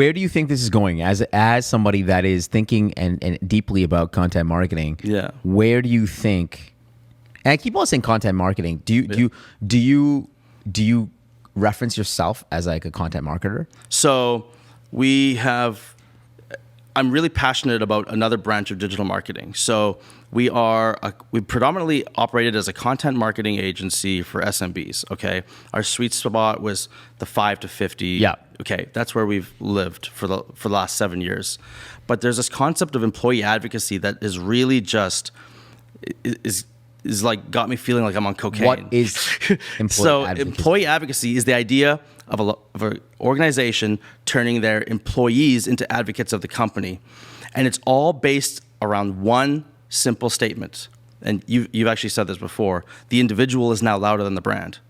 Where do you think this is going as somebody that is thinking and deeply about content marketing? Yeah. Where do you think, and I keep on saying content marketing, do you reference yourself as like a content marketer? So I'm really passionate about another branch of digital marketing. So we predominantly operated as a content marketing agency for SMBs. Okay, our sweet spot was the 5 to 50. Yeah. Okay, that's where we've lived for the last 7 years. But there's this concept of employee advocacy that is really just is like got me feeling like I'm on cocaine. What is employee advocacy? Employee advocacy is the idea of an organization turning their employees into advocates of the company. And it's all based around one simple statement. And you've actually said this before. The individual is now louder than the brand.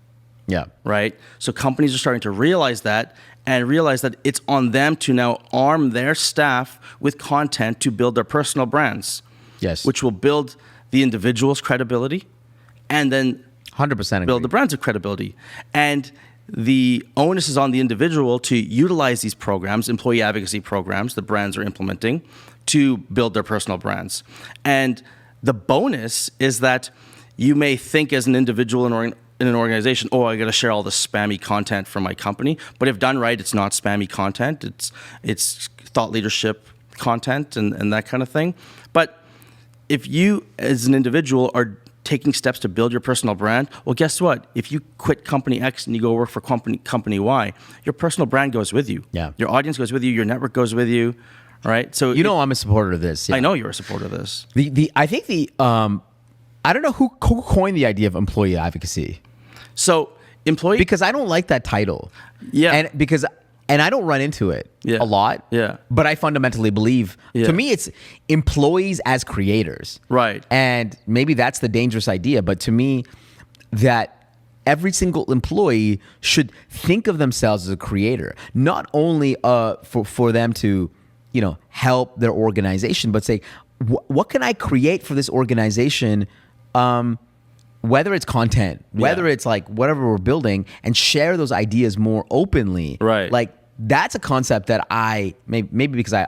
Yeah. Right? So companies are starting to realize that and realize that it's on them to now arm their staff with content to build their personal brands. Yes. Which will build the individual's credibility and then 100% build the brand's credibility. And the onus is on the individual to utilize these programs, employee advocacy programs the brands are implementing, to build their personal brands. And the bonus is that you may think as an individual in an organization, oh, I got to share all the spammy content from my company. But if done right, it's not spammy content. It's thought leadership content and that kind of thing. But if you as an individual are taking steps to build your personal brand, well, guess what? If you quit company X and you go work for company Y, your personal brand goes with you. Yeah. Your audience goes with you. Your network goes with you. Right. So I'm a supporter of this. Yeah. I know you're a supporter of this. I think I don't know who coined the idea of employee advocacy. So because I don't like that title. Yeah. And I don't run into it a lot. Yeah. But I fundamentally believe, to me, it's employees as creators. Right. And maybe that's the dangerous idea. But to me, that every single employee should think of themselves as a creator, not only for them to, help their organization, but say, what can I create for this organization? Whether it's content, whether it's like whatever we're building, and share those ideas more openly. Right. Like that's a concept that maybe because I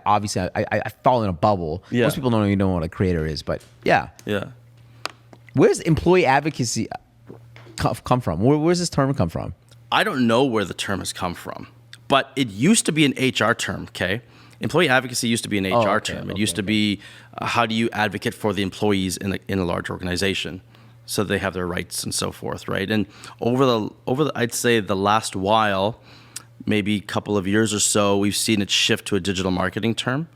fall in a bubble. Yeah. Most people don't even know what a creator is, but yeah. Yeah. Where's employee advocacy come from? Where's this term come from? I don't know where the term has come from, but it used to be an HR term, okay? Employee advocacy used to be an HR term. It used to be how do you advocate for the employees in a large organization so they have their rights and so forth, right? And over the I'd say the last while, maybe a couple of years or so, we've seen it shift to a digital marketing term.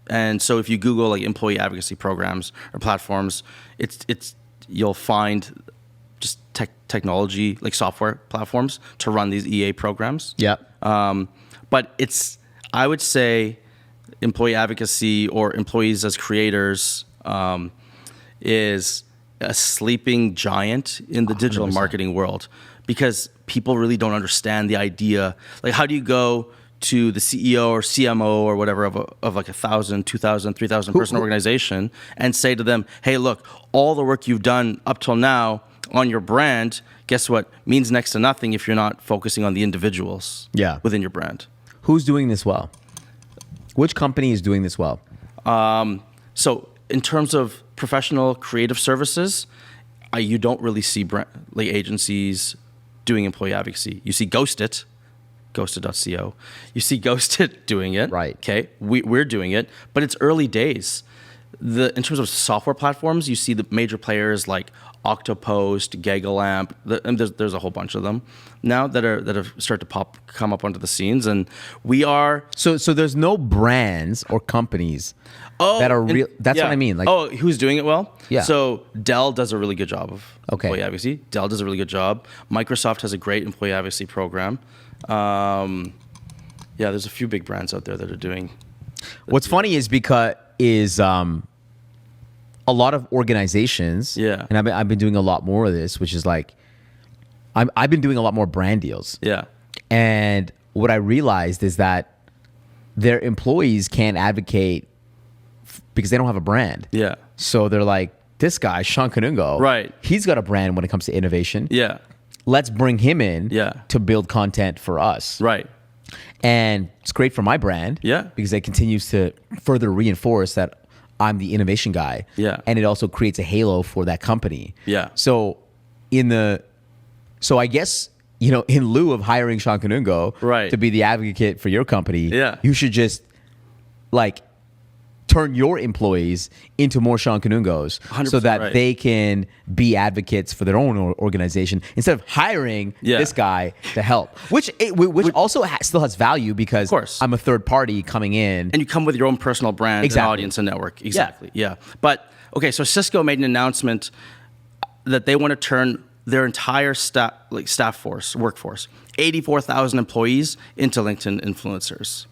And so if you Google like employee advocacy programs or platforms, you'll find just technology, like software platforms to run these EA programs. Yeah. But I would say employee advocacy or employees as creators is a sleeping giant in the digital 100%. marketing world because people really don't understand the idea. Like, how do you go to the CEO or CMO or whatever of like 1,000, 2,000, 3,000 person organization and say to them, hey, look, all the work you've done up till now on your brand, guess what, means next to nothing if you're not focusing on the individuals within your brand. Who's doing this well? Which company is doing this well? So in terms of professional creative services, you don't really see agencies doing employee advocacy. You see Ghosted, ghosted.co. You see Ghosted doing it. Right. Okay. We're doing it, but it's early days. In terms of software platforms, you see the major players like Octopost, GigaLamp, and there's a whole bunch of them now that have started to come up onto the scenes, and we are. So there's no brands or companies that are real. That's what I mean. Like, who's doing it well? Yeah. So Dell does a really good job of employee advocacy. Dell does a really good job. Microsoft has a great employee advocacy program. There's a few big brands out there that are doing. What's funny is a lot of organizations, and I've been doing a lot more of this, which is like, I've been doing a lot more brand deals. Yeah. And what I realized is that their employees can't advocate because they don't have a brand. Yeah. So they're like, this guy, Sean Kanungo, right? He's got a brand when it comes to innovation. Yeah. Let's bring him in to build content for us. Right. And it's great for my brand. Yeah. Because it continues to further reinforce that I'm the innovation guy. Yeah. And it also creates a halo for that company. Yeah. So I guess, in lieu of hiring Sean Kanungo Right. to be the advocate for your company, Yeah. you should just turn your employees into more Sean Kanungos so 100% that right. they can be advocates for their own organization instead of hiring Yeah. this guy to help, which also still has value because Of course. I'm a third party coming in. And you come with your own personal brand Exactly. and audience and network. Exactly. Yeah. But okay, so Cisco made an announcement that they want to turn their entire workforce, 84,000 employees into LinkedIn influencers.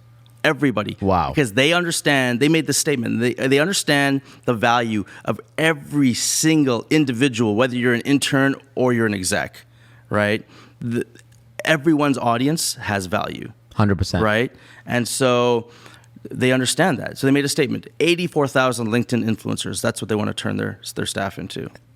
Everybody. Wow. Because they understand, they made this statement, they understand the value of every single individual, whether you're an intern or you're an exec, right? Everyone's audience has value. 100%. Right? And so they understand that. So they made a statement, 84,000 LinkedIn influencers. That's what they want to turn their staff into.